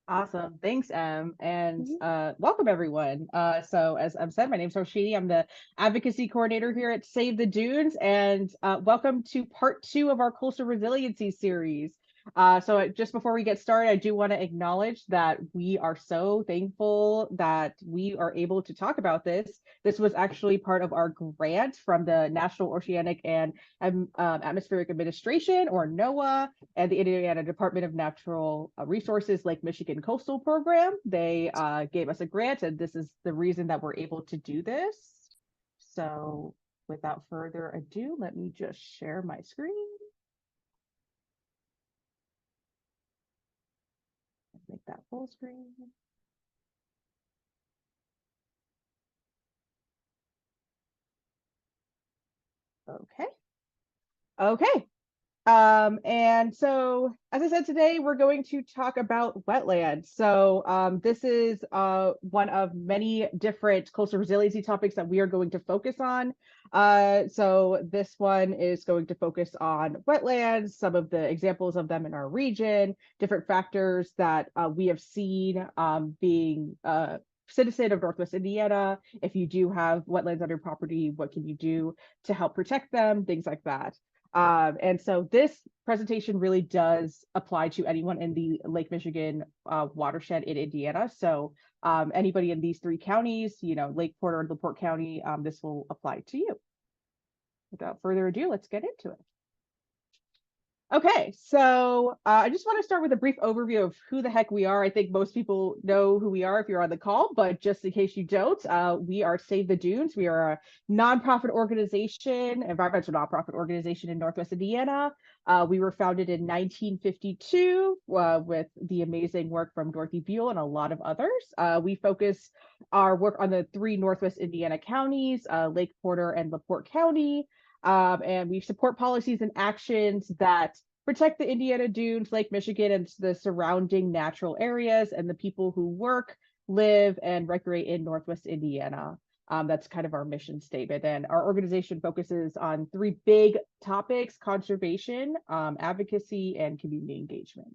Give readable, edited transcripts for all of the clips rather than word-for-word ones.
Awesome. Thanks, Em. And Mhm. welcome, everyone. So, as Em said, my name's Harshini. I'm the Advocacy Coordinator here at Save the Dunes. And welcome to part two of our Coastal Resiliency series. Just before we get started, I do want to acknowledge that we are so thankful that we are able to talk about this. This was actually part of our grant from the National Oceanic and Atmospheric Administration, or NOAA, and the Indiana Department of Natural Resources Lake Michigan Coastal Program. They gave us a grant, and this is the reason that we're able to do this. So without further ado, let me just share my screen. Make that full screen. Okay. Okay. And so, as I said, today we're going to talk about wetlands. This is one of many different coastal resiliency topics that we are going to focus on. This one is going to focus on wetlands, some of the examples of them in our region, different factors that we have seen being citizen of Northwest Indiana. If you do have wetlands on your property, what can you do to help protect them? Things like that. And so this presentation really does apply to anyone in the Lake Michigan watershed in Indiana. So anybody in these three counties, Lake Porter and LaPorte County, this will apply to you. Without further ado, let's get into it. Okay, I just want to start with a brief overview of who the heck we are. I think most people know who we are if you're on the call, but just in case you don't, we are Save the Dunes. We are a nonprofit organization, environmental nonprofit organization in Northwest Indiana. We were founded in 1952 with the amazing work from Dorothy Buell and a lot of others. We focus our work on the three Northwest Indiana counties, Lake Porter and LaPorte County. And we support policies and actions that protect the Indiana Dunes, Lake Michigan, and the surrounding natural areas and the people who work, live, and recreate in Northwest Indiana. That's kind of our mission statement. And our organization focuses on three big topics: conservation, advocacy, and community engagement.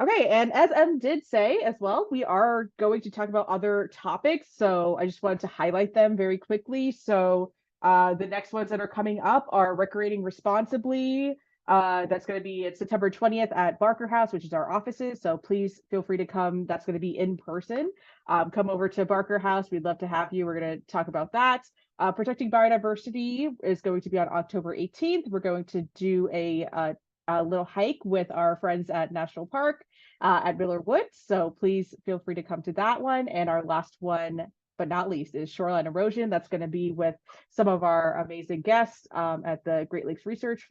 Okay, and as Em did say as well, we are going to talk about other topics. So I just wanted to highlight them very quickly. The next ones that are coming up are Recreating Responsibly. That's going to be it's September 20th at Barker House, which is our offices. So please feel free to come. That's going to be in person. Come over to Barker House. We'd love to have you. We're going to talk about that. Protecting Biodiversity is going to be on October 18th. We're going to do a little hike with our friends at National Park at Miller Woods. So please feel free to come to that one. And our last one, but not least, is Shoreline Erosion. That's going to be with some of our amazing guests at the Great Lakes Research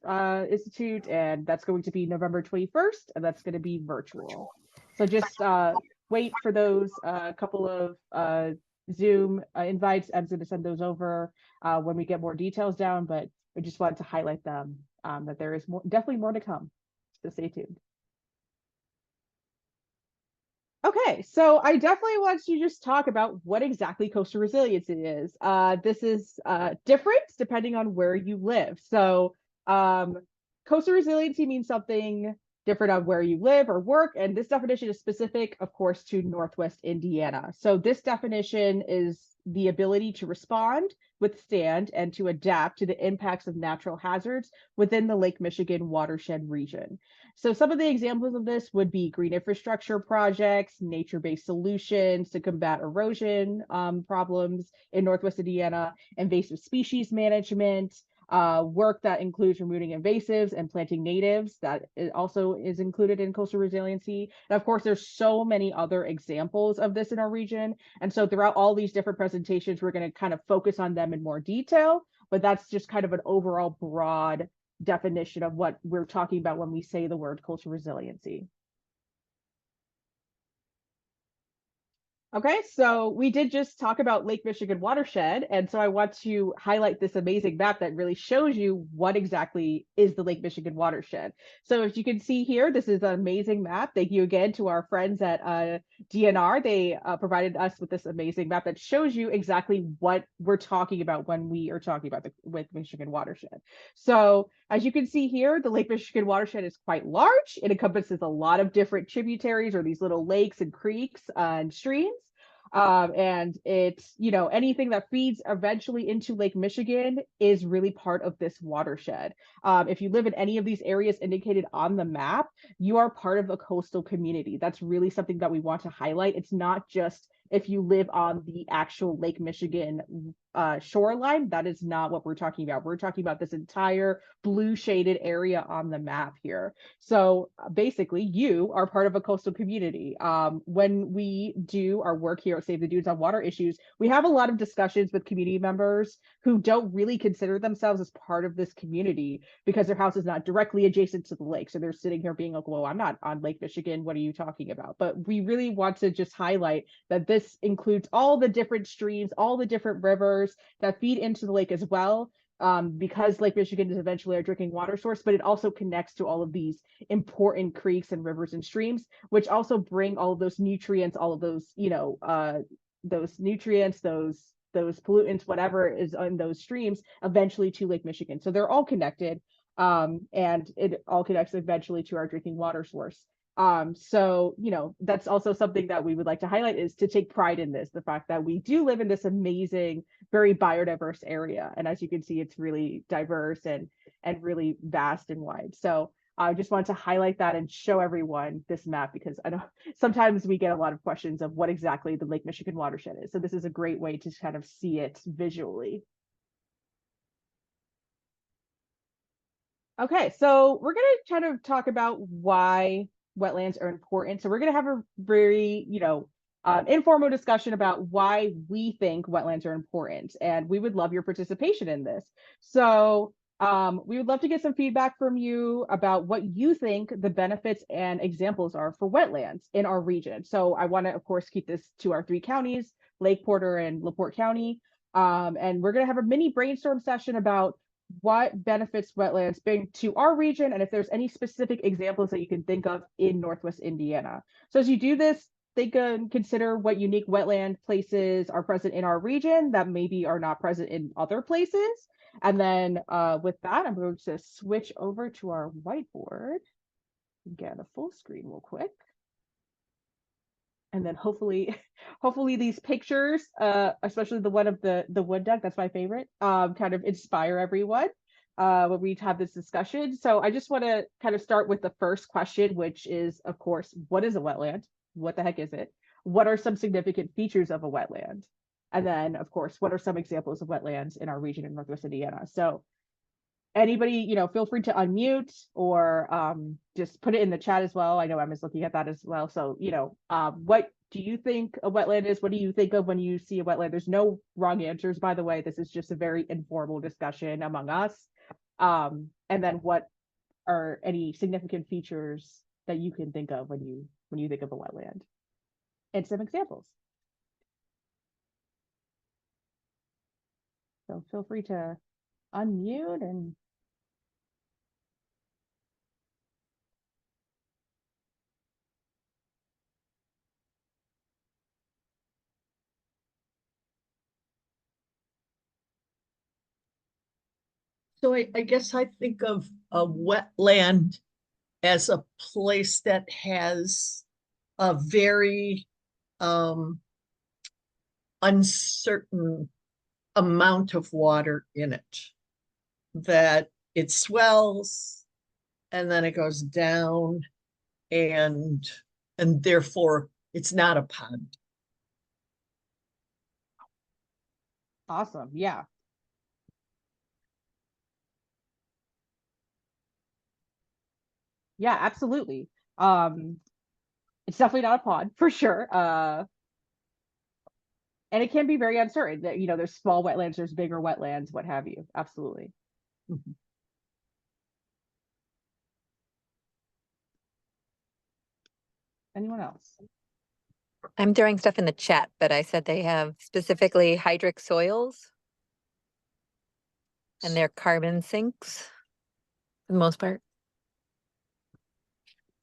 Institute. And that's going to be November 21st, and that's going to be virtual. So just wait for those couple of Zoom invites. I'm going to send those over when we get more details down, but I just wanted to highlight them, that there is definitely more to come. So stay tuned. Okay, so I definitely want to just talk about what exactly coastal resiliency is. This is different depending on where you live. Coastal resiliency means something different on where you live or work, and this definition is specific, of course, to Northwest Indiana. So this definition is the ability to respond, withstand, and to adapt to the impacts of natural hazards within the Lake Michigan watershed region. So some of the examples of this would be green infrastructure projects, nature-based solutions to combat erosion problems in Northwest Indiana, invasive species management, work that includes removing invasives and planting natives. That also is included in coastal resiliency. And of course, there's so many other examples of this in our region. And so throughout all these different presentations, we're going to kind of focus on them in more detail, but that's just kind of an overall broad definition of what we're talking about when we say the word coastal resiliency. Okay, so we did just talk about Lake Michigan watershed, and so I want to highlight this amazing map that really shows you what exactly is the Lake Michigan watershed. So as you can see here, this is an amazing map. Thank you again to our friends at DNR. They provided us with this amazing map that shows you exactly what we're talking about when we are talking about the Lake Michigan watershed. So As you can see here, the Lake Michigan watershed is quite large. It encompasses a lot of different tributaries or these little lakes and creeks and streams. And it's, anything that feeds eventually into Lake Michigan is really part of this watershed. If you live in any of these areas indicated on the map, you are part of a coastal community. That's really something that we want to highlight. It's not just if you live on the actual Lake Michigan shoreline. That is not what we're talking about. We're talking about this entire blue shaded area on the map here. So basically, you are part of a coastal community. When we do our work here at Save the Dunes on water issues, we have a lot of discussions with community members who don't really consider themselves as part of this community because their house is not directly adjacent to the lake. So they're sitting here being like, well, I'm not on Lake Michigan. What are you talking about? But we really want to just highlight that this includes all the different streams, all the different rivers that feed into the lake as well. Because Lake Michigan is eventually our drinking water source, but it also connects to all of these important creeks and rivers and streams, which also bring all of those nutrients, all of those, those nutrients, those pollutants, whatever is in those streams, eventually to Lake Michigan. So they're all connected, and it all connects eventually to our drinking water source. So, that's also something that we would like to highlight, is to take pride in this, the fact that we do live in this amazing, very biodiverse area. And as you can see, it's really diverse and really vast and wide. So I just wanted to highlight that and show everyone this map, because I know sometimes we get a lot of questions of what exactly the Lake Michigan watershed is. So this is a great way to kind of see it visually. Okay, so we're going to kind of talk about why wetlands are important. So we're going to have a very, informal discussion about why we think wetlands are important, and we would love your participation in this. So we would love to get some feedback from you about what you think the benefits and examples are for wetlands in our region. So I want to, of course, keep this to our 3 counties, Lake Porter and LaPorte County. And we're going to have a mini brainstorm session about what benefits wetlands bring to our region, and if there's any specific examples that you can think of in Northwest Indiana. So as you do this, think and consider what unique wetland places are present in our region that maybe are not present in other places. And then with that, I'm going to switch over to our whiteboard and get a full screen real quick. And then hopefully these pictures, especially the one of the wood duck, that's my favorite, kind of inspire everyone when we have this discussion. So I just want to kind of start with the first question, which is, of course, what is a wetland? What the heck is it? What are some significant features of a wetland? And then, of course, what are some examples of wetlands in our region in Northwest Indiana? So anybody, feel free to unmute or just put it in the chat as well. I know Emma's looking at that as well. So, what do you think a wetland is? What do you think of when you see a wetland? There's no wrong answers, by the way. This is just a very informal discussion among us. And then what are any significant features that you can think of when you think of a wetland? And some examples. So feel free to unmute and so I guess I think of a wetland as a place that has a very uncertain amount of water in it, that it swells and then it goes down, and therefore it's not a pond. awesome. Yeah. Yeah, absolutely. It's definitely not a pond for sure. And it can be very uncertain that, there's small wetlands, there's bigger wetlands, what have you. Absolutely. Mhm. Anyone else? I'm throwing stuff in the chat, but I said they have specifically hydric soils and they're carbon sinks for the most part.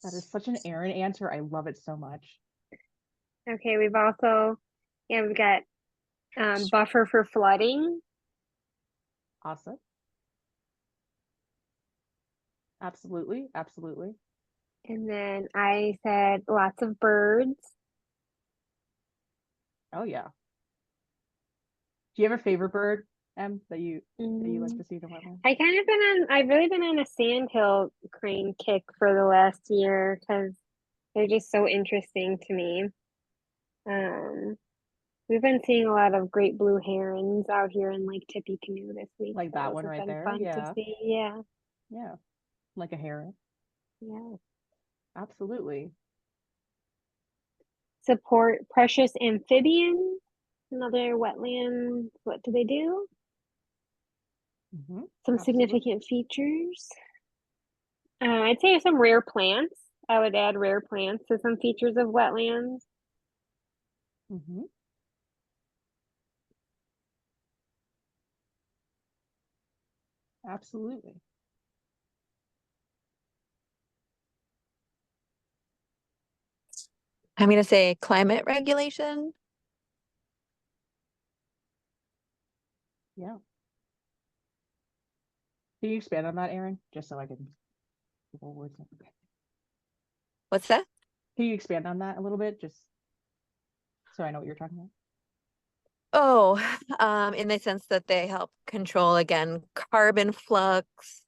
That is such an Aaron answer. I love it so much. Okay, we've also, we've got buffer for flooding. Awesome. Absolutely, absolutely. And then I said lots of birds. Oh yeah. Do you have a favorite bird, Em, that you like Mm, to see in a wetland? I've really been on a sandhill crane kick for the last year because they're just so interesting to me. Um, we've been seeing a lot of great blue herons out here in Lake Tippecanoe this week, Like so that those one have right been there? fun to Yeah. see. Yeah, Yeah. Like a heron. yeah. Absolutely. Support precious amphibians, another wetland. What do they do? Hmm. Some Absolutely. significant features. I'd say some rare plants. I would add rare plants to some features of wetlands. Hmm. Absolutely. I'm going to say climate regulation. Yeah. Can you expand on that, Aaron? Just so I can put more words in. What's that? Can you expand on that a little bit? Just so I know what you're talking about. Oh, in the sense that they help control again carbon flux,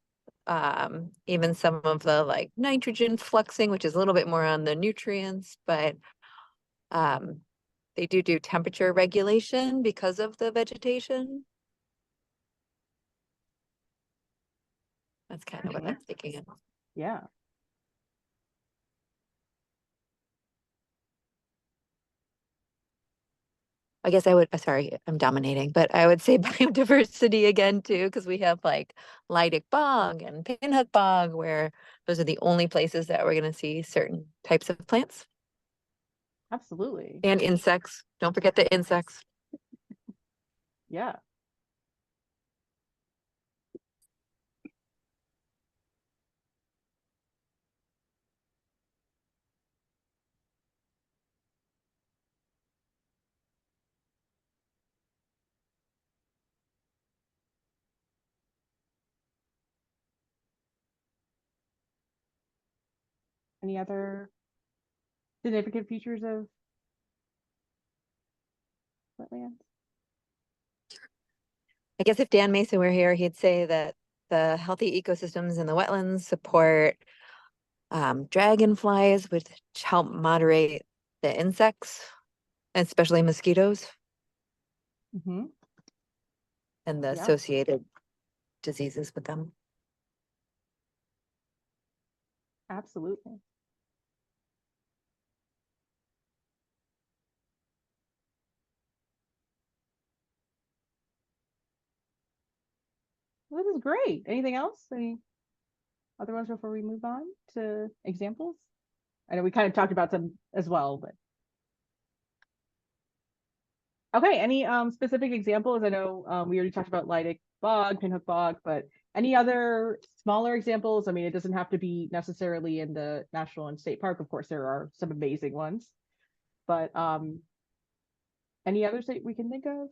even some of the like nitrogen fluxing, which is a little bit more on the nutrients, but um, they do temperature regulation because of the vegetation. That's kind of what Okay. I'm thinking of. Yeah. I guess I would, sorry, I'm dominating, but I would say biodiversity again too, because we have like Leidig Bog and Pinhook Bog, where those are the only places that we're going to see certain types of plants Absolutely. and insects. Don't forget the insects. Yeah. Any other significant features of wetlands? I guess if Dan Mason were here, he'd say that the healthy ecosystems in the wetlands support dragonflies, which help moderate the insects, especially mosquitoes Hmm. and the Yeah. associated diseases with them. Absolutely. Well, this is great. Anything else? Any other ones before we move on to examples? I know we kind of talked about them as well, but okay. Any specific examples? I know we already talked about Leidig Bog, Pinhook Bog, but any other smaller examples? I mean, it doesn't have to be necessarily in the national and state park. Of course, there are some amazing ones, but any others that we can think of?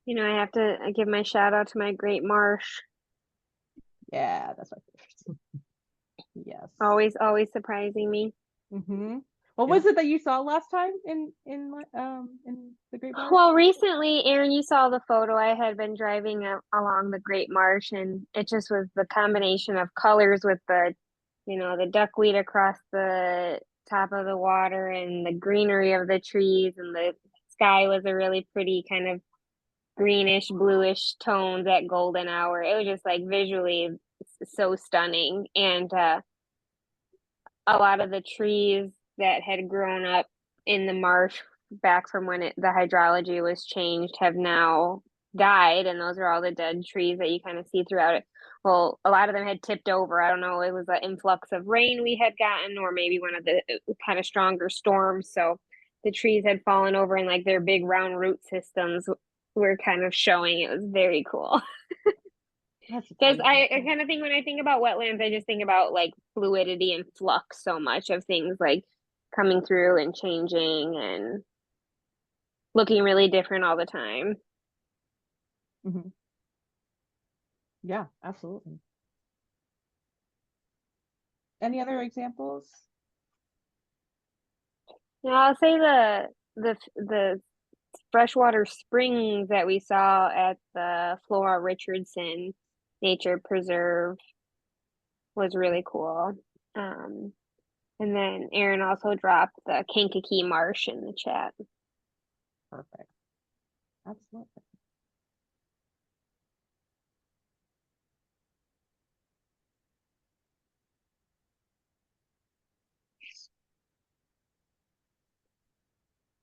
I have to give my shout out to my Great Marsh. Yeah, that's my favorite. Yes. Always surprising me. Mm-hmm. What Yeah. was it that you saw last time in the Great Marsh? Well, recently, Aaron, you saw the photo. I had been driving along the Great Marsh, and it just was the combination of colors with the duckweed across the top of the water and the greenery of the trees, and the sky was a really pretty kind of greenish, bluish tones at golden hour. It was just like visually so stunning, and a lot of the trees that had grown up in the marsh back from when the hydrology was changed have now died, and those are all the dead trees that you kind of see throughout it. Well, a lot of them had tipped over. I don't know, it was an influx of rain we had gotten, or maybe one of the kind of stronger storms. So the trees had fallen over, and like their big round root systems were kind of showing. It was very cool. That's Because great. I kind of think when I think about wetlands, I just think about like fluidity and flux so much of things like coming through and changing and looking really different all the time. Mhm. Yeah, absolutely. Any other examples? Now I'll say the freshwater springs that we saw at the Flora Richardson Nature Preserve was really cool. Um, and then Aaron also dropped the Kankakee Marsh in the chat. Perfect. Absolutely.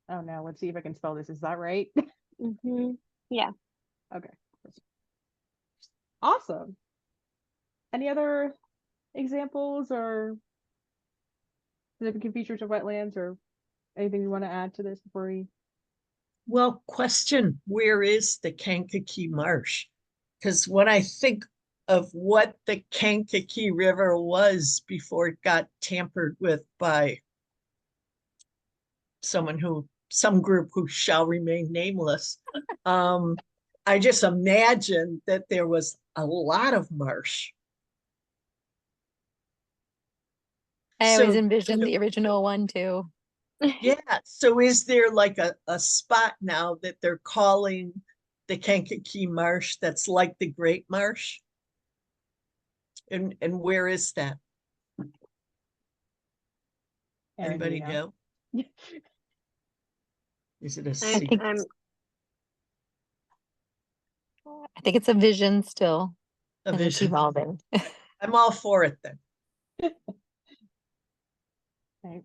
Oh no, let's see if I can spell this. Is that right? Yeah. Okay. Awesome. Any other examples or significant features of wetlands or anything you want to add to this before we? Well, question, where is the Kankakee Marsh? Because when I think of what the Kankakee River was before it got tampered with by some group who shall remain nameless, I just imagine that there was a lot of marsh. I always So, envisioned the original one too. yeah, so is there like a spot now that they're calling the Kankakee Marsh that's like the Great Marsh? And where is that? Aaron, do you Anybody know? know? Is it a I secret? think I think it's a vision still, A and it's vision? evolving. I'm all for it then. Right.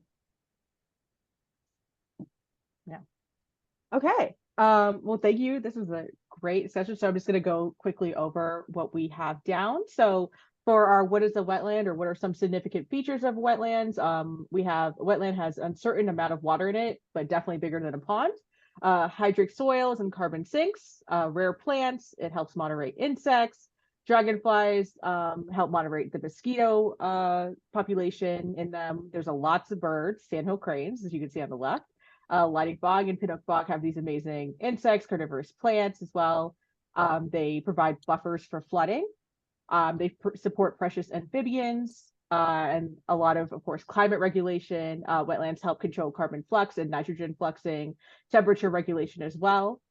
Yeah. Okay. Well, thank you. This was a great session. So I'm just going to go quickly over what we have down. So for our what is a wetland or what are some significant features of wetlands, we have a wetland has uncertain amount of water in it, but definitely bigger than a pond. Hydric soils and carbon sinks, rare plants. It helps moderate insects. Dragonflies help moderate the mosquito population in them. There's a lots of birds, sandhill cranes, as you can see on the left. Lighting bog and Pinnock bog have these amazing insects, carnivorous plants as well. They provide buffers for flooding. They support precious amphibians and a lot of course, climate regulation. Wetlands help control carbon flux and nitrogen fluxing, temperature regulation as well.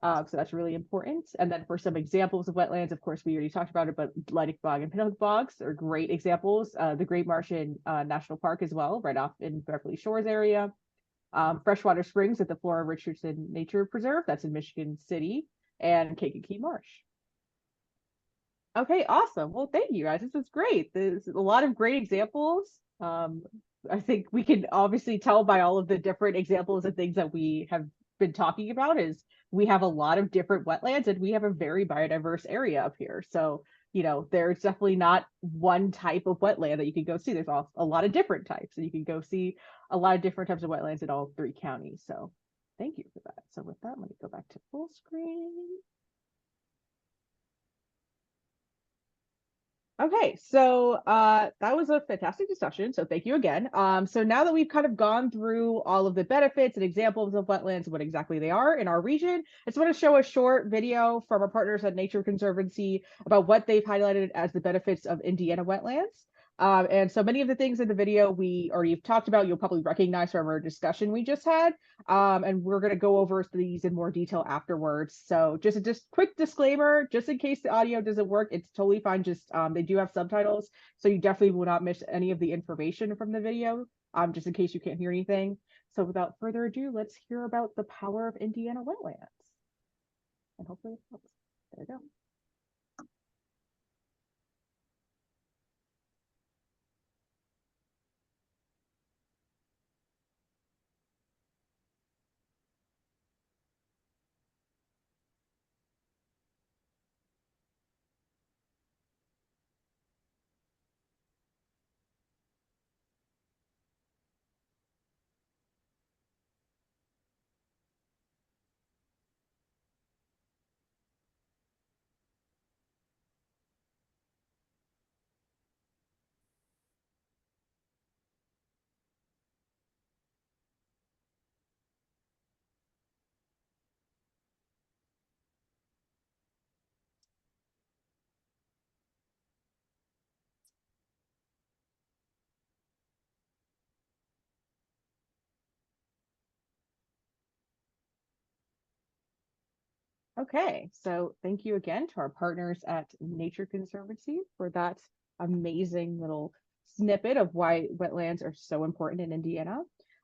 So that's really important. And then for some examples of wetlands, of course, we already talked about it, but Lighting bog and Pinnock bogs are great examples. The Great Martian National Park as well, right off in Beverly Shores area. Freshwater Springs at the Flora Richardson Nature Preserve, that's in Michigan City, and Kankakee Marsh. Okay, awesome. Well, thank you guys. This is great. There's a lot of great examples. I think we can obviously tell by all of the different examples and things that we have been talking about is we have a lot of different wetlands and we have a very biodiverse area up here. So, there's definitely not one type of wetland that you can go see. There's a lot of different types and you can go see a lot of different types of wetlands in all three counties. So thank you for that. So with that, let me go back to full screen. Okay, so that was a fantastic discussion. So thank you again. So now that we've kind of gone through all of the benefits and examples of wetlands, what exactly they are in our region, I just want to show a short video from our partners at Nature Conservancy about what they've highlighted as the benefits of Indiana wetlands. And so many of the things in the video we already talked about, you'll probably recognize from our discussion we just had. And we're going to go over these in more detail afterwards. So just a quick disclaimer, just in case the audio doesn't work, it's totally fine. Just they do have subtitles, so you definitely will not miss any of the information from the video, just in case you can't hear anything. So without further ado, let's hear about the power of Indiana wetlands. And hopefully it helps. There we go. Okay, so thank you again to our partners at Nature Conservancy for that amazing little snippet of why wetlands are so important in Indiana.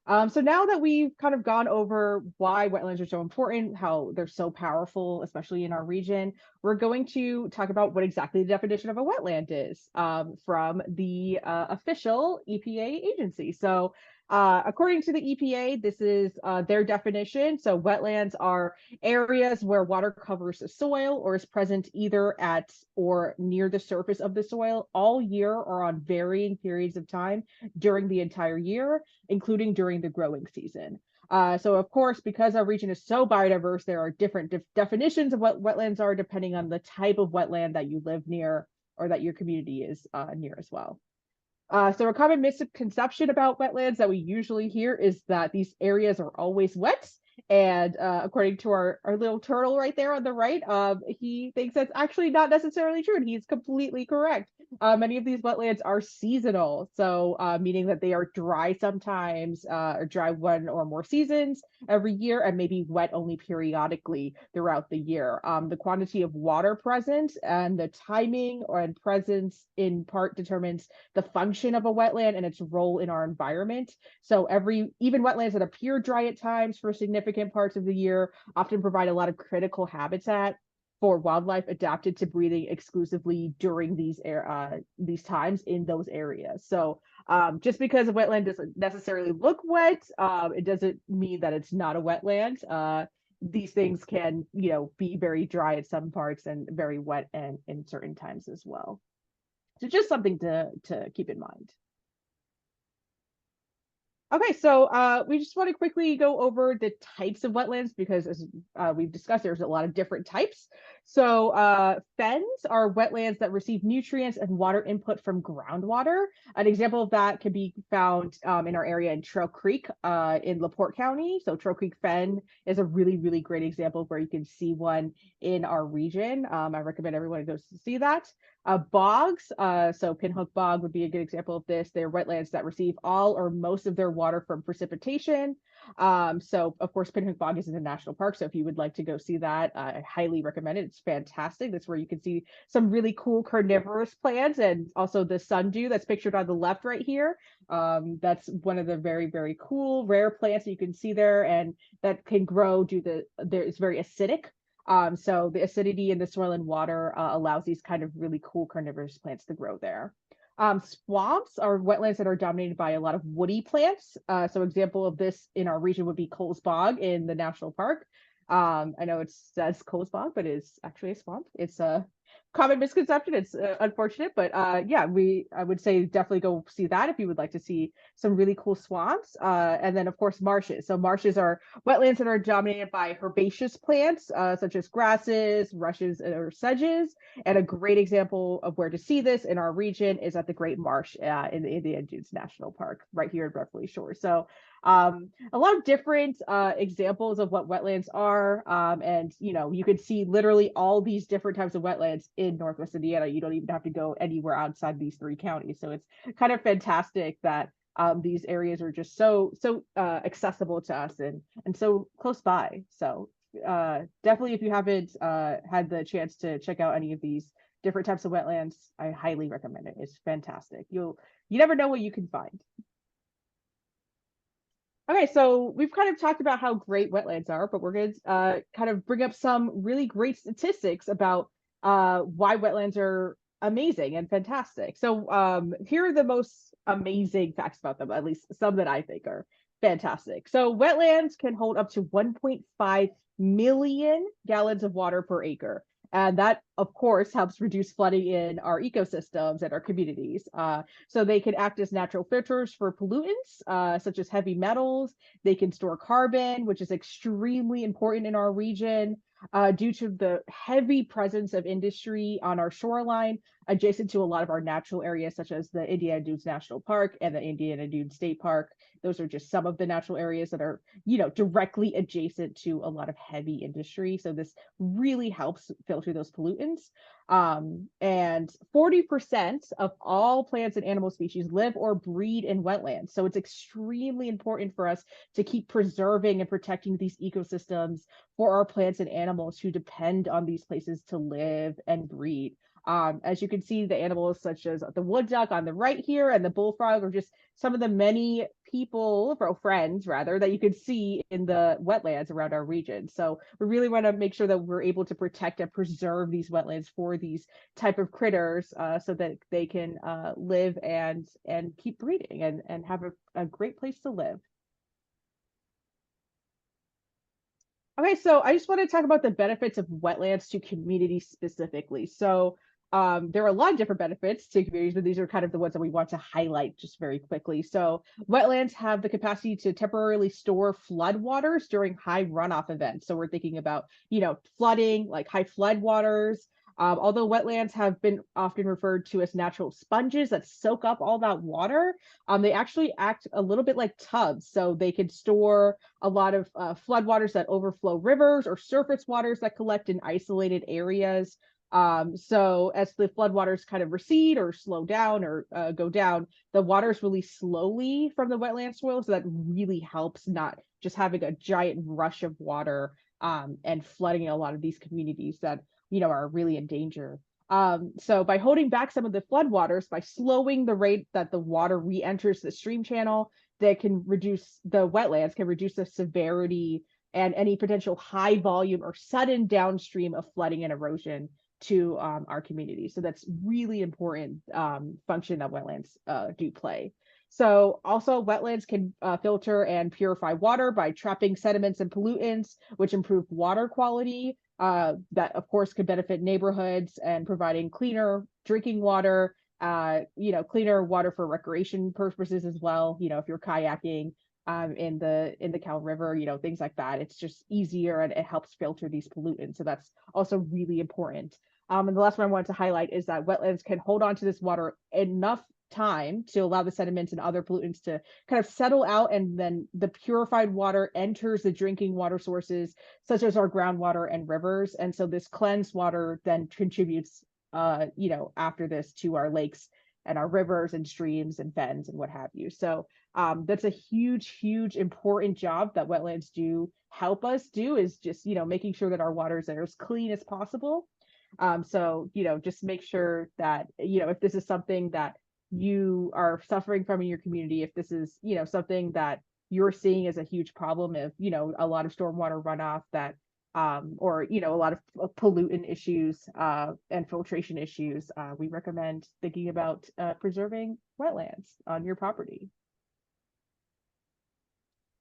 So now that we've kind of gone over why wetlands are so important, how they're so powerful, especially in our region, we're going to talk about what exactly the definition of a wetland is from the official EPA agency. So according to the EPA, this is their definition. So wetlands are areas where water covers the soil or is present either at or near the surface of the soil all year or on varying periods of time during the entire year, including during the growing season. So of course, because our region is so biodiverse, there are different definitions of what wetlands are depending on the type of wetland that you live near or that your community is near as well. So a common misconception about wetlands that we usually hear is that these areas are always wet. And according to our little turtle right there on the right, he thinks that's actually not necessarily true, and he's completely correct. Many of these wetlands are seasonal, so meaning that they are dry sometimes, or dry one or more seasons every year, and maybe wet only periodically throughout the year. The quantity of water present and the timing and presence in part determines the function of a wetland and its role in our environment. So even wetlands that appear dry at times for significant parts of the year often provide a lot of critical habitat for wildlife adapted to breeding exclusively during these times in those areas. So just because a wetland doesn't necessarily look wet, it doesn't mean that it's not a wetland. These things can, be very dry at some parts and very wet and in certain times as well. So just something to keep in mind. Okay, so we just want to quickly go over the types of wetlands because as we've discussed, there's a lot of different types. So fens are wetlands that receive nutrients and water input from groundwater. An example of that can be found in our area in Trail Creek in LaPorte County. So Trail Creek Fen is a really, really great example of where you can see one in our region. I recommend everyone goes to see that. Bogs, so Pinhook Bog would be a good example of this. They're wetlands that receive all or most of their water from precipitation. So of course, Pinhook Bog is in a national park. So if you would like to go see that, I highly recommend it. It's fantastic. That's where you can see some really cool carnivorous plants and also the sundew that's pictured on the left right here. That's one of the very, very cool rare plants that you can see there and that can grow it's very acidic. So the acidity in the soil and water allows these kind of really cool carnivorous plants to grow there. Swamps are wetlands that are dominated by a lot of woody plants. So example of this in our region would be Coles Bog in the national park. I know it says Coles Bog, but it's actually a swamp. It's a common misconception. It's unfortunate, but yeah, I would say definitely go see that if you would like to see some really cool swamps. And then of course marshes. So marshes are wetlands that are dominated by herbaceous plants such as grasses, rushes, or sedges. And a great example of where to see this in our region is at the Great Marsh in the Indiana Dunes National Park right here in Beverly Shores. So a lot of different examples of what wetlands are. And, you can see literally all these different types of wetlands in Northwest Indiana. You don't even have to go anywhere outside these 3 counties. So it's kind of fantastic that these areas are just so accessible to us and so close by. So definitely if you haven't had the chance to check out any of these different types of wetlands, I highly recommend it. It's fantastic. You never know what you can find. Okay, so we've kind of talked about how great wetlands are, but we're going to kind of bring up some really great statistics about why wetlands are amazing and fantastic. So here are the most amazing facts about them, at least some that I think are fantastic. So wetlands can hold up to 1.5 million gallons of water per acre. And that, of course, helps reduce flooding in our ecosystems and our communities. So they can act as natural filters for pollutants, such as heavy metals. They can store carbon, which is extremely important in our region. Due to the heavy presence of industry on our shoreline, adjacent to a lot of our natural areas, such as the Indiana Dunes National Park and the Indiana Dunes State Park. Those are just some of the natural areas that are, directly adjacent to a lot of heavy industry. So this really helps filter those pollutants. And 40% of all plants and animal species live or breed in wetlands. So it's extremely important for us to keep preserving and protecting these ecosystems for our plants and animals who depend on these places to live and breed. As you can see, the animals such as the wood duck on the right here and the bullfrog are just some of the many people, or friends rather, that you can see in the wetlands around our region. So we really want to make sure that we're able to protect and preserve these wetlands for these type of critters, so that they can live and keep breeding and have a great place to live. Okay, so I just want to talk about the benefits of wetlands to communities specifically. So there are a lot of different benefits to communities, but these are kind of the ones that we want to highlight just very quickly. So wetlands have the capacity to temporarily store floodwaters during high runoff events. So we're thinking about, flooding, like high floodwaters. Although wetlands have been often referred to as natural sponges that soak up all that water, they actually act a little bit like tubs. So they can store a lot of floodwaters that overflow rivers or surface waters that collect in isolated areas. So as the floodwaters kind of recede or slow down or go down, the water's released slowly from the wetland soil. So that really helps not just having a giant rush of water and flooding a lot of these communities that, are really in danger. So by holding back some of the floodwaters, by slowing the rate that the water re-enters the stream channel, that can reduce the wetlands, can reduce the severity and any potential high volume or sudden downstream of flooding and erosion to our community. So that's really important function that wetlands do play. So also wetlands can filter and purify water by trapping sediments and pollutants, which improve water quality. That of course could benefit neighborhoods and providing cleaner drinking water, cleaner water for recreation purposes as well. If you're kayaking in the Cal River, things like that, it's just easier and it helps filter these pollutants. So that's also really important. And the last one I wanted to highlight is that wetlands can hold on to this water enough time to allow the sediments and other pollutants to kind of settle out, and then the purified water enters the drinking water sources such as our groundwater and rivers. And so this cleansed water then contributes after this to our lakes and our rivers and streams and bends and what have you. So that's a huge important job that wetlands do help us do, is just making sure that our waters are as clean as possible. So just make sure that if this is something that you are suffering from in your community, if this is something that you're seeing as a huge problem, if a lot of stormwater runoff that or a lot of pollutant issues and filtration issues, we recommend thinking about preserving wetlands on your property.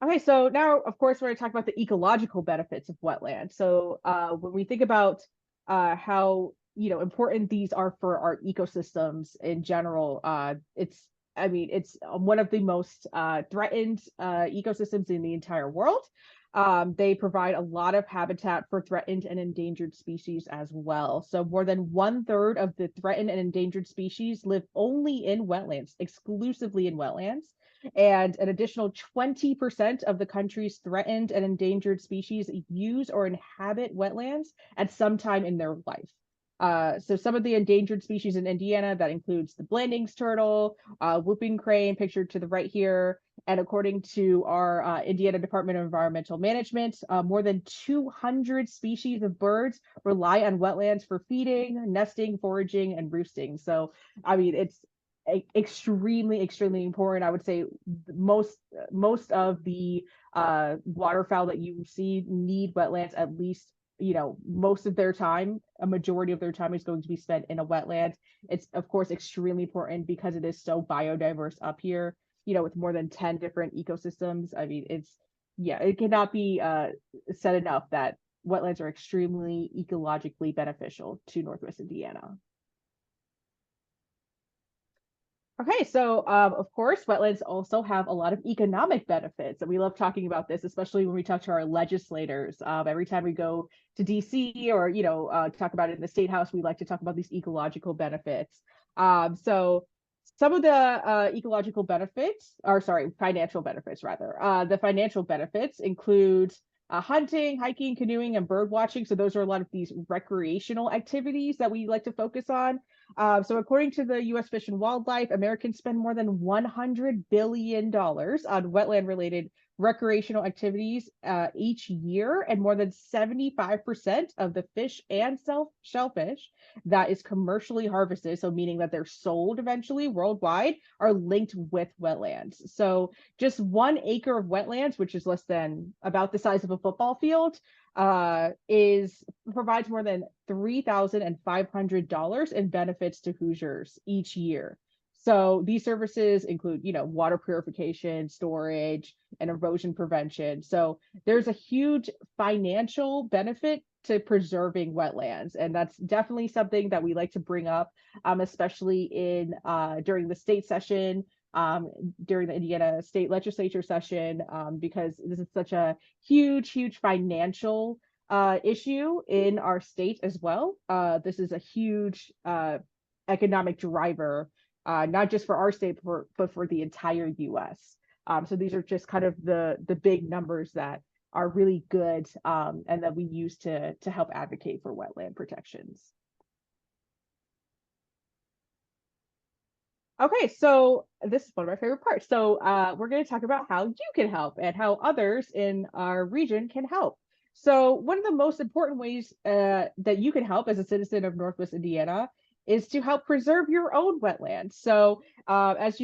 Okay, so now of course we're going to talk about the ecological benefits of wetlands. So when we think about how important these are for our ecosystems in general, it's one of the most threatened ecosystems in the entire world. They provide a lot of habitat for threatened and endangered species as well. So more than 1/3 of the threatened and endangered species live only in wetlands, exclusively in wetlands. And an additional 20% of the country's threatened and endangered species use or inhabit wetlands at some time in their life. So some of the endangered species in Indiana, that includes the Blandings turtle, whooping crane, pictured to the right here. And according to our Indiana Department of Environmental Management, more than 200 species of birds rely on wetlands for feeding, nesting, foraging, and roosting. So, it's extremely important. I would say most of the waterfowl that you see need wetlands at least, most of their time. A majority of their time is going to be spent in a wetland. It's of course extremely important because it is so biodiverse up here, with more than 10 different ecosystems. It cannot be said enough that wetlands are extremely ecologically beneficial to Northwest Indiana. Okay, so of course, wetlands also have a lot of economic benefits, and we love talking about this, especially when we talk to our legislators. Every time we go to DC or talk about it in the State House, we like to talk about these ecological benefits. So some of the ecological benefits, or sorry, financial benefits rather. The financial benefits include hunting, hiking, canoeing, and bird watching. So those are a lot of these recreational activities that we like to focus on. So according to the U.S. Fish and Wildlife, Americans spend more than $100 billion on wetland-related recreational activities each year, and more than 75% of the fish and shellfish that is commercially harvested, so meaning that they're sold eventually worldwide, are linked with wetlands. So just 1 acre of wetlands, which is less than about the size of a football field, provides more than $3,500 in benefits to Hoosiers each year. So these services include, water purification, storage, and erosion prevention. So there's a huge financial benefit to preserving wetlands, and that's definitely something that we like to bring up, especially in during the state session, during the Indiana State Legislature session, because this is such a huge financial issue in our state as well. This is a huge economic driver, not just for our state, but for the entire U.S. So these are just kind of the big numbers that are really good, and that we use to help advocate for wetland protections. Okay, so this is one of my favorite parts. So we're going to talk about how you can help and how others in our region can help. So one of the most important ways that you can help as a citizen of Northwest Indiana is to help preserve your own wetlands. So as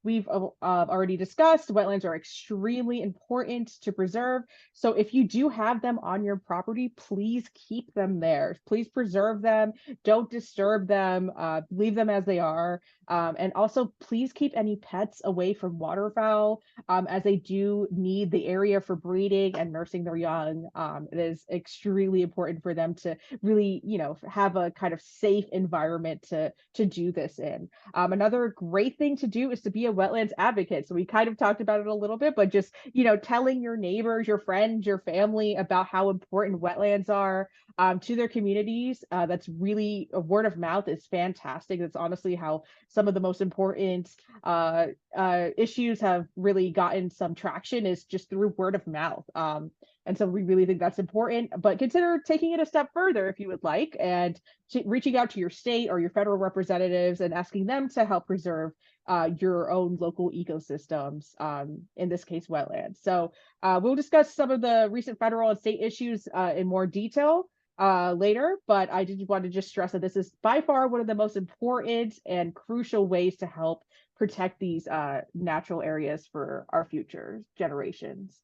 we've already discussed, wetlands are extremely important to preserve. So if you do have them on your property, please keep them there. Please preserve them. Don't disturb them. Leave them as they are. And also, please keep any pets away from waterfowl, as they do need the area for breeding and nursing their young. It is extremely important for them to really, have a kind of safe environment to do this in. Another great thing to do is to be a wetlands advocate. So we kind of talked about it a little bit, but just, telling your neighbors, your friends, your family about how important wetlands are to their communities. That's really, a word of mouth is fantastic. That's honestly how some of the most important issues have really gotten some traction, is just through word of mouth. And so we really think that's important, but consider taking it a step further if you would like, and reaching out to your state or your federal representatives and asking them to help preserve your own local ecosystems, in this case, wetlands. So we'll discuss some of the recent federal and state issues in more detail later, but I did want to just stress that this is by far one of the most important and crucial ways to help protect these natural areas for our future generations.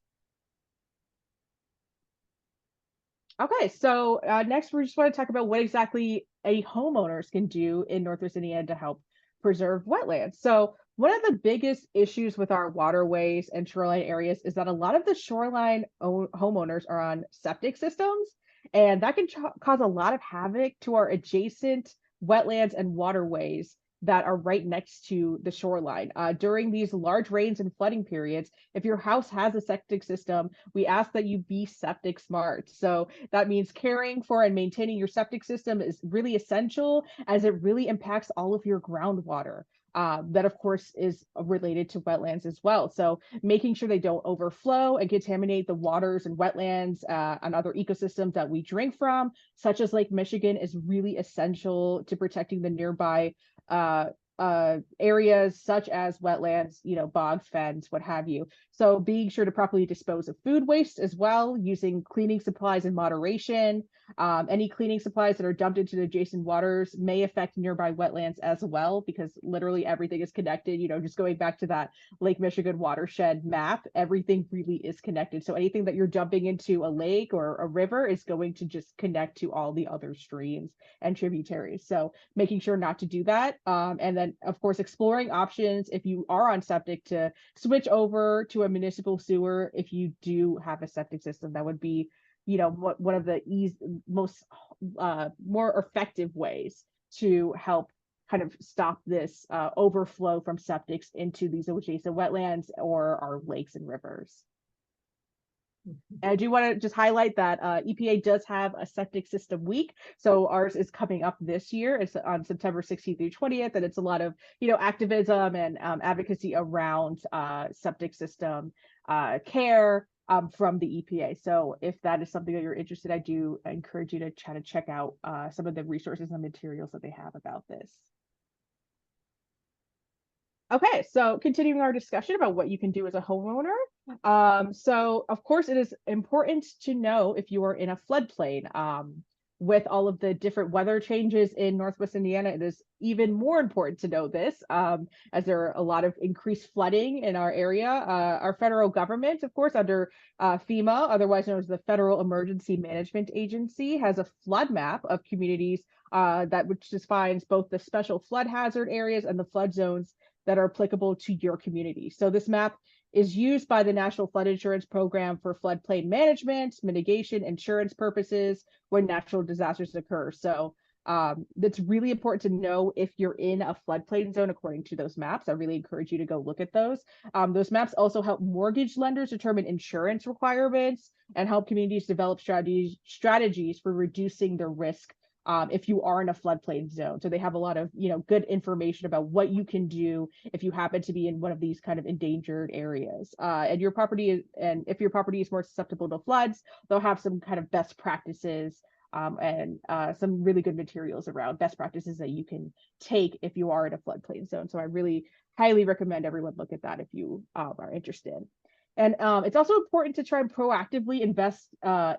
Okay, so next we just want to talk about what exactly any homeowners can do in Northwest Indiana to help preserve wetlands. So one of the biggest issues with our waterways and shoreline areas is that a lot of the shoreline homeowners are on septic systems, and that can cause a lot of havoc to our adjacent wetlands and waterways that are right next to the shoreline. During these large rains and flooding periods, if your house has a septic system, we ask that you be septic smart. So that means caring for and maintaining your septic system is really essential, as it really impacts all of your groundwater. That of course is related to wetlands as well. So making sure they don't overflow and contaminate the waters and wetlands and other ecosystems that we drink from, such as Lake Michigan, is really essential to protecting the nearby areas such as wetlands, bogs, fens, what have you. So being sure to properly dispose of food waste as well, using cleaning supplies in moderation. Any cleaning supplies that are dumped into the adjacent waters may affect nearby wetlands as well, because literally everything is connected. Just going back to that Lake Michigan watershed map, everything really is connected. So anything that you're dumping into a lake or a river is going to just connect to all the other streams and tributaries. So making sure not to do that. And then of course, exploring options if you are on septic to switch over to a municipal sewer if you do have a septic system. That would be, one of the most more effective ways to help kind of stop this overflow from septics into these adjacent wetlands or our lakes and rivers. And I do want to just highlight that EPA does have a septic system week. So ours is coming up this year. It's on September 16th through 20th. And it's a lot of, activism and advocacy around septic system care, from the EPA. So if that is something that you're interested, I do encourage you to try to check out some of the resources and materials that they have about this. Okay, so continuing our discussion about what you can do as a homeowner. So of course it is important to know if you are in a floodplain. With all of the different weather changes in Northwest Indiana, it is even more important to know this, as there are a lot of increased flooding in our area. Our federal government, of course, under FEMA, otherwise known as the Federal Emergency Management Agency, has a flood map of communities which defines both the special flood hazard areas and the flood zones that are applicable to your community. So this map is used by the National Flood Insurance Program for floodplain management, mitigation, insurance purposes when natural disasters occur. So it's really important to know if you're in a floodplain zone according to those maps. I really encourage you to go look at those. Those maps also help mortgage lenders determine insurance requirements and help communities develop strategies for reducing their risk if you are in a floodplain zone. So they have a lot of, good information about what you can do if you happen to be in one of these kind of endangered areas. And if your property is more susceptible to floods, they'll have some kind of best practices and some really good materials around best practices that you can take if you are in a floodplain zone. So I really highly recommend everyone look at that if you are interested. And it's also important to try and proactively invest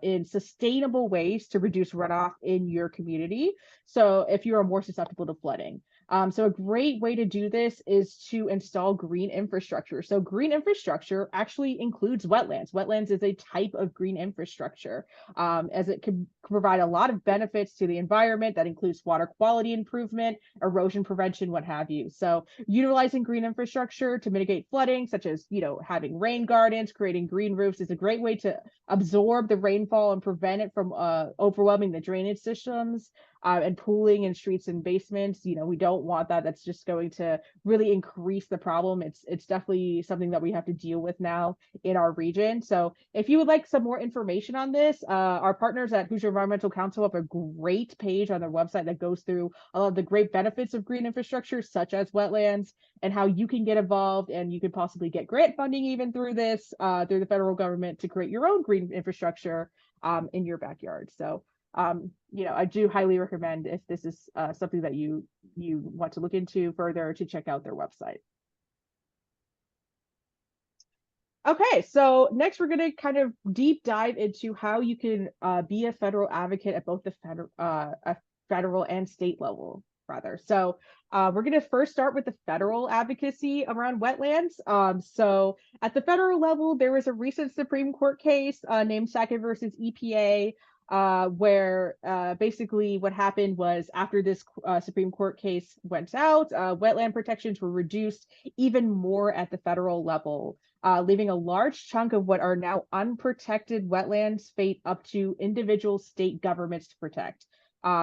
in sustainable ways to reduce runoff in your community. So if you are more susceptible to flooding. So a great way to do this is to install green infrastructure. So green infrastructure actually includes wetlands. Wetlands is a type of green infrastructure, as it can provide a lot of benefits to the environment. That includes water quality improvement, erosion prevention, what have you. So utilizing green infrastructure to mitigate flooding, such as, having rain gardens, creating green roofs, is a great way to absorb the rainfall and prevent it from overwhelming the drainage systems. And pooling in streets and basements, we don't want that. That's just going to really increase the problem. It's definitely something that we have to deal with now in our region. So if you would like some more information on this, our partners at Hoosier Environmental Council have a great page on their website that goes through a lot of the great benefits of green infrastructure, such as wetlands, and how you can get involved, and you could possibly get grant funding even through this, through the federal government, to create your own green infrastructure in your backyard. So I do highly recommend, if this is something that you want to look into further, to check out their website. Okay, so next we're going to kind of deep dive into how you can be a federal advocate at both the federal and state level, rather. So we're going to first start with the federal advocacy around wetlands. So at the federal level, there was a recent Supreme Court case named Sackett versus EPA, where basically what happened was, after this Supreme Court case went out, wetland protections were reduced even more at the federal level, leaving a large chunk of what are now unprotected wetlands fate up to individual state governments to protect.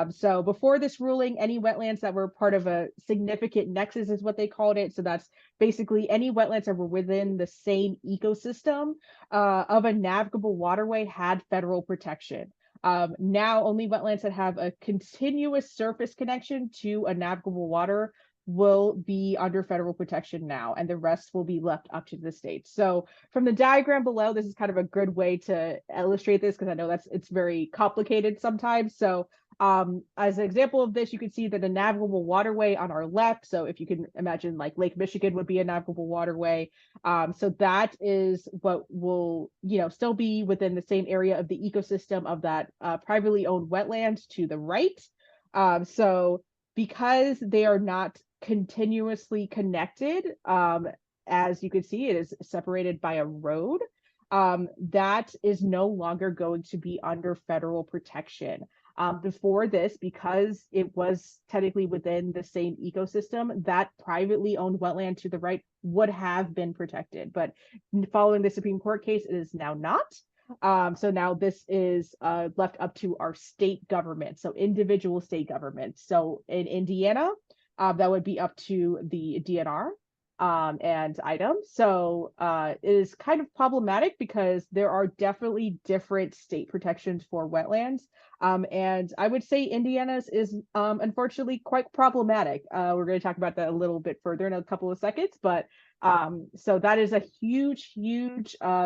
So before this ruling, any wetlands that were part of a significant nexus is what they called it. So that's basically any wetlands that were within the same ecosystem of a navigable waterway had federal protection. Now only wetlands that have a continuous surface connection to a navigable water will be under federal protection now, and the rest will be left up to the states. So from the diagram below, this is kind of a good way to illustrate this, because I know it's very complicated sometimes. So as an example of this, you can see that a navigable waterway on our left. So if you can imagine, like, Lake Michigan would be a navigable waterway. So that is what will, still be within the same area of the ecosystem of that privately owned wetland to the right. So because they are not continuously connected, as you can see, it is separated by a road, that is no longer going to be under federal protection. Before this, because it was technically within the same ecosystem, that privately owned wetland to the right would have been protected. But following the Supreme Court case, it is now not. So now this is left up to our state government, so individual state governments. So in Indiana, that would be up to the DNR. and items. So it is kind of problematic because there are definitely different state protections for wetlands. And I would say Indiana's is unfortunately quite problematic. We're going to talk about that a little bit further in a couple of seconds, but so that is a huge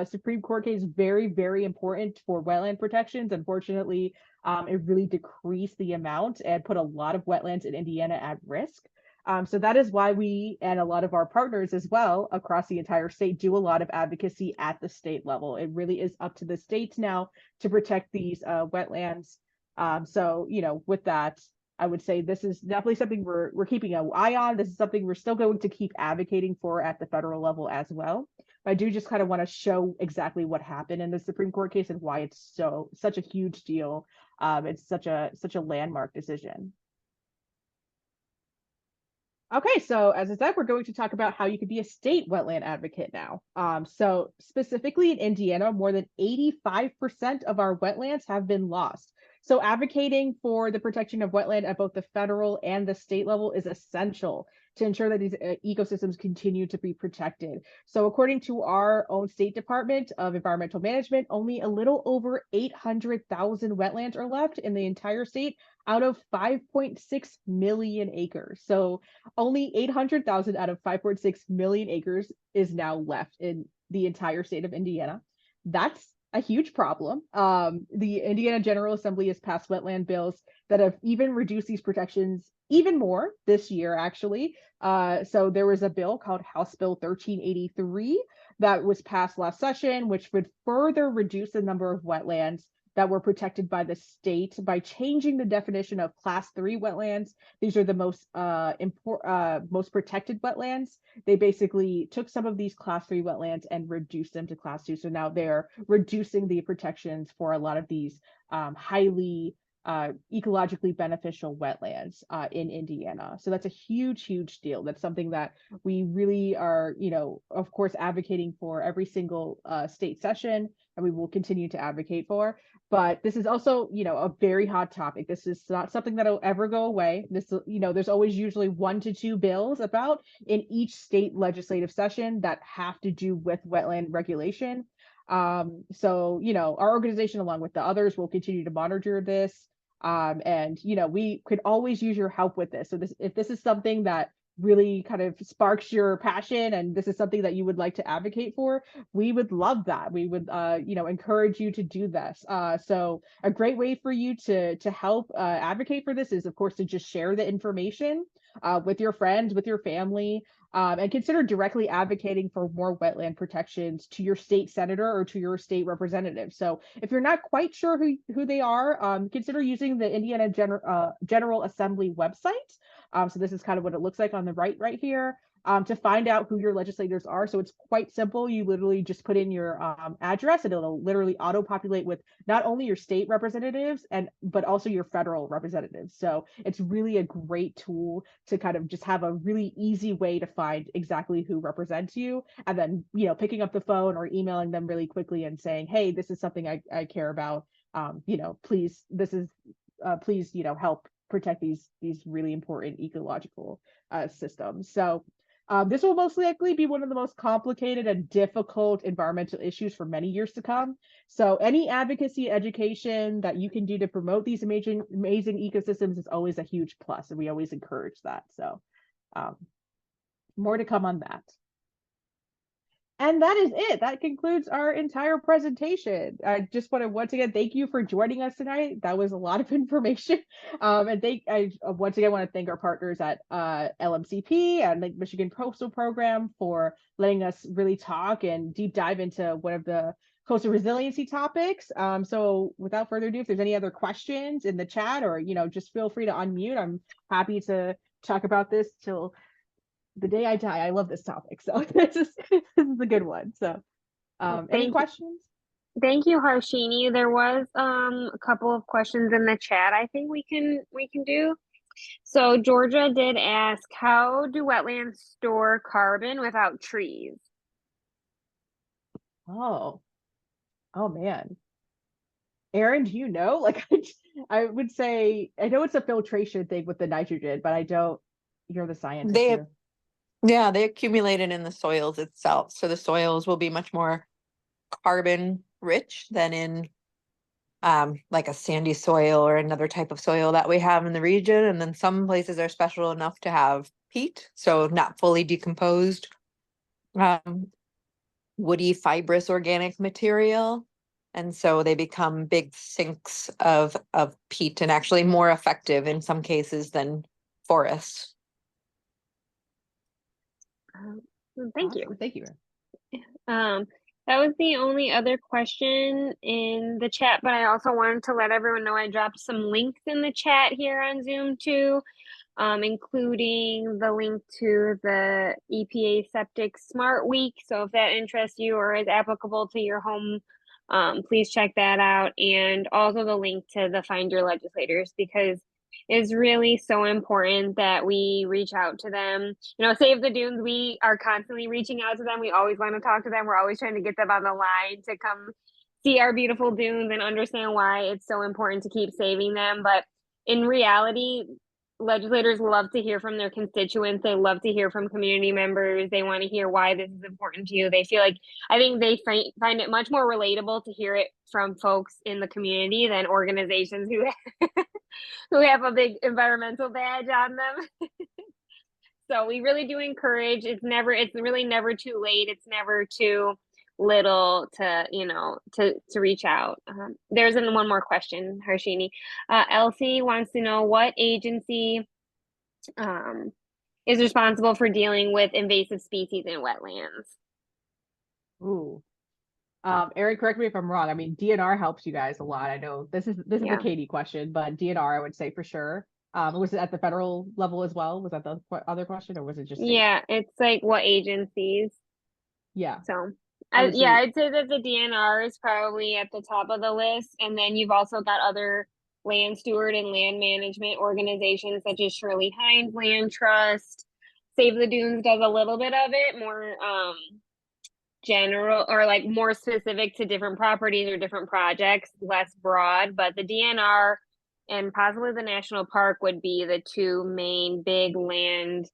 Supreme Court case, very, very important for wetland protections. Unfortunately, it really decreased the amount and put a lot of wetlands in Indiana at risk. So that is why we and a lot of our partners as well across the entire state do a lot of advocacy at the state level. It really is up to the states now to protect these wetlands. So, with that, I would say this is definitely something we're keeping an eye on. This is something we're still going to keep advocating for at the federal level as well. But I do just kind of want to show exactly what happened in the Supreme Court case and why it's such a huge deal. It's such a landmark decision. Okay, so as I said, we're going to talk about how you could be a state wetland advocate now. So specifically in Indiana, more than 85% of our wetlands have been lost. So advocating for the protection of wetland at both the federal and the state level is essential to ensure that these ecosystems continue to be protected. So according to our own State Department of Environmental Management, only a little over 800,000 wetlands are left in the entire state out of 5.6 million acres. So only 800,000 out of 5.6 million acres is now left in the entire state of Indiana. That's a huge problem. The Indiana General Assembly has passed wetland bills that have even reduced these protections even more this year, actually. So there was a bill called House Bill 1383 that was passed last session, which would further reduce the number of wetlands that were protected by the state by changing the definition of Class 3 wetlands. These are the most protected wetlands. They basically took some of these Class 3 wetlands and reduced them to Class 2. So now they're reducing the protections for a lot of these highly ecologically beneficial wetlands in Indiana. So that's a huge deal. That's something that we really are, of course, advocating for every single state session, and we will continue to advocate for. But this is also, a very hot topic. This is not something that'll ever go away. This, there's always usually 1 to 2 bills about in each state legislative session that have to do with wetland regulation. So, our organization, along with the others, will continue to monitor this. And, we could always use your help with this. So if this is something that really kind of sparks your passion and this is something that you would like to advocate for, we would love that. We would encourage you to do this. So a great way for you to help advocate for this is, of course, to just share the information with your friends, with your family, and consider directly advocating for more wetland protections to your state senator or to your state representative. So if you're not quite sure who they are, consider using the Indiana General Assembly website. So this is kind of what it looks like on the right here, to find out who your legislators are. So it's quite simple. You literally just put in your address and it'll literally auto-populate with not only your state representatives but also your federal representatives. So it's really a great tool to kind of just have a really easy way to find exactly who represents you, and then picking up the phone or emailing them really quickly and saying, hey, this is something I care about. Please, please help protect these really important ecological systems. So this will most likely be one of the most complicated and difficult environmental issues for many years to come. So any advocacy education that you can do to promote these amazing ecosystems is always a huge plus, and we always encourage that. So more to come on that. And that is it. That concludes our entire presentation. I just want to once again thank you for joining us tonight. That was a lot of information. And I once again want to thank our partners at LMCP and Lake Michigan Coastal Program for letting us really talk and deep dive into one of the coastal resiliency topics. So without further ado, if there's any other questions in the chat or just feel free to unmute. I'm happy to talk about this till the day I die. I love this topic, so this is a good one. So any questions? Thank you, Harshini. There was a couple of questions in the chat I think we can do. So Georgia did ask, how do wetlands store carbon without trees? Oh man, Aaron, do you know? Like I would say I know it's a filtration thing with the nitrogen, but I don't. You're the scientist here. Yeah, they accumulated in the soils itself. So the soils will be much more carbon rich than in like a sandy soil or another type of soil that we have in the region. And then some places are special enough to have peat, so not fully decomposed, woody fibrous organic material. And so they become big sinks of peat and actually more effective in some cases than forests. Thank you. Awesome. Thank you. Um, that was the only other question in the chat, but I also wanted to let everyone know I dropped some links in the chat here on Zoom too, including the link to the EPA Septic Smart Week. So if that interests you or is applicable to your home, please check that out. And also the link to the Find Your Legislators, because it's really so important that we reach out to them. You know, Save the Dunes, we are constantly reaching out to them. We always want to talk to them. We're always trying to get them on the line to come see our beautiful dunes and understand why it's so important to keep saving them. But in reality, legislators love to hear from their constituents. They love to hear from community members. They want to hear why this is important to you. They feel like, I think they find it much more relatable to hear it from folks in the community than organizations who who have a big environmental badge on them. So we really do encourage, it's really never too late. It's never too little to, you know, to reach out. There's one more question, Harshini. Elsie wants to know what agency is responsible for dealing with invasive species in wetlands. Ooh. Eric, correct me if I'm wrong. I mean, DNR helps you guys a lot. I know this is a Katie question, but DNR I would say for sure. Was it at the federal level as well? Was that the other question, or was it just state? Yeah, it's like what agencies? Yeah. So I'd say that the DNR is probably at the top of the list, and then you've also got other land steward and land management organizations such as Shirley Hines Land Trust. Save the Dunes does a little bit of it, more general or like more specific to different properties or different projects, less broad. But the DNR and possibly the national park would be the two main big land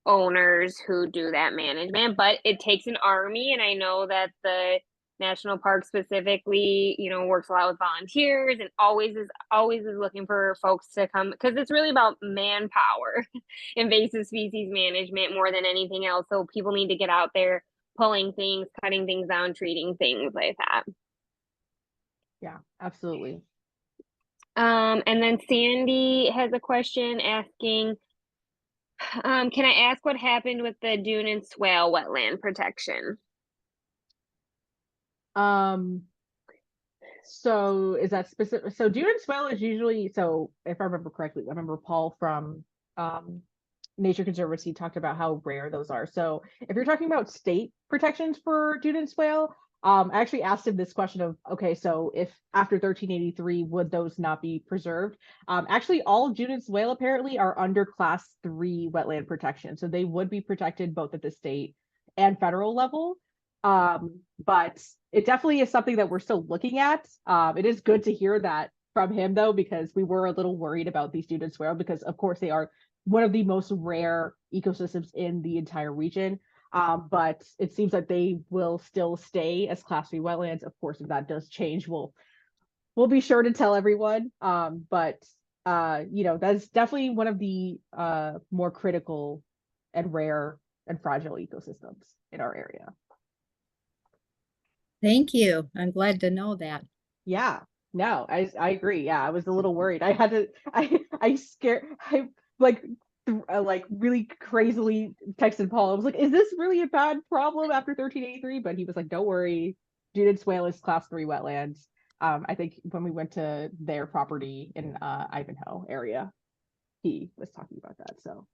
owners who do that management. But it takes an army, and I know that the national park specifically, you know, works a lot with volunteers and always is looking for folks to come, because it's really about manpower invasive species management more than anything else. So people need to get out there pulling things, cutting things down, treating things like that. Yeah, absolutely. And then Sandy has a question asking, can I ask what happened with the dune and swale wetland protection? So is that specific? So dune and swale is usually, so if I remember correctly, I remember Paul from Nature Conservancy talked about how rare those are. So if you're talking about state protections for dune and swale, I actually asked him this question of, okay, so if after 1383, would those not be preserved? Actually, all dune and swale apparently are under class 3 wetland protection. So they would be protected both at the state and federal level. But it definitely is something that we're still looking at. It is good to hear that from him though, because we were a little worried about these dune and swale, because of course they are one of the most rare ecosystems in the entire region. But it seems like they will still stay as class 3 wetlands. Of course, if that does change, we'll be sure to tell everyone. But you know, that's definitely one of the more critical and rare and fragile ecosystems in our area. Thank you. I'm glad to know that. Yeah, no, I agree. Yeah, I was a little worried. I had to, I like really crazily texted Paul. I was like, is this really a bad problem after 1383? But he was like, don't worry, dune and swale is class 3 wetlands. I think when we went to their property in Ivanhoe area, he was talking about that. So.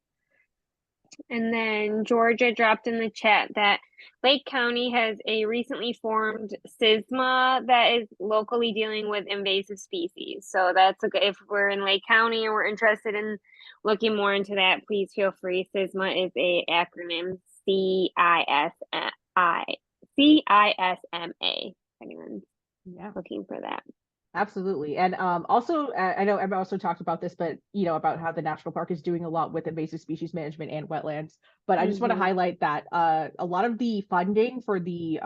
And then Georgia dropped in the chat that Lake County has a recently formed SISMA that is locally dealing with invasive species. So that's if we're in Lake County and we're interested in looking more into that, please feel free. SISMA is a acronym CISMA. Anyone's looking for that. Absolutely. And also, I know Emma also talked about this, but you know, about how the national park is doing a lot with invasive species management and wetlands. But I just want to Mhm. highlight that a lot of the funding for the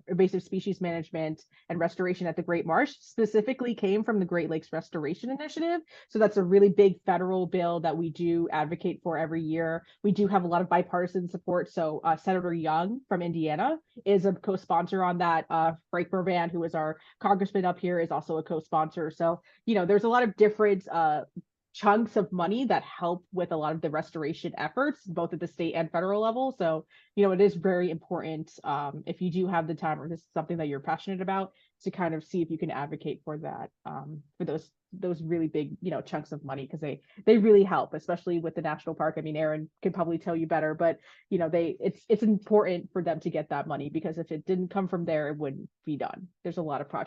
invasive species management and restoration at the Great Marsh specifically came from the Great Lakes Restoration Initiative. So that's a really big federal bill that we do advocate for every year. We do have a lot of bipartisan support. So Senator Young from Indiana is a co-sponsor on that. Frank Mervan, who is our congressman up here, is also a co-sponsor. So, you know, there's a lot of different chunks of money that help with a lot of the restoration efforts, both at the state and federal level. So, you know, it is very important, if you do have the time or this is something that you're passionate about, to kind of see if you can advocate for that, for those really big, you know, chunks of money, because they really help, especially with the national park. I mean, Aaron can probably tell you better, but you know, it's important for them to get that money, because if it didn't come from there, it wouldn't be done. There's a lot of projects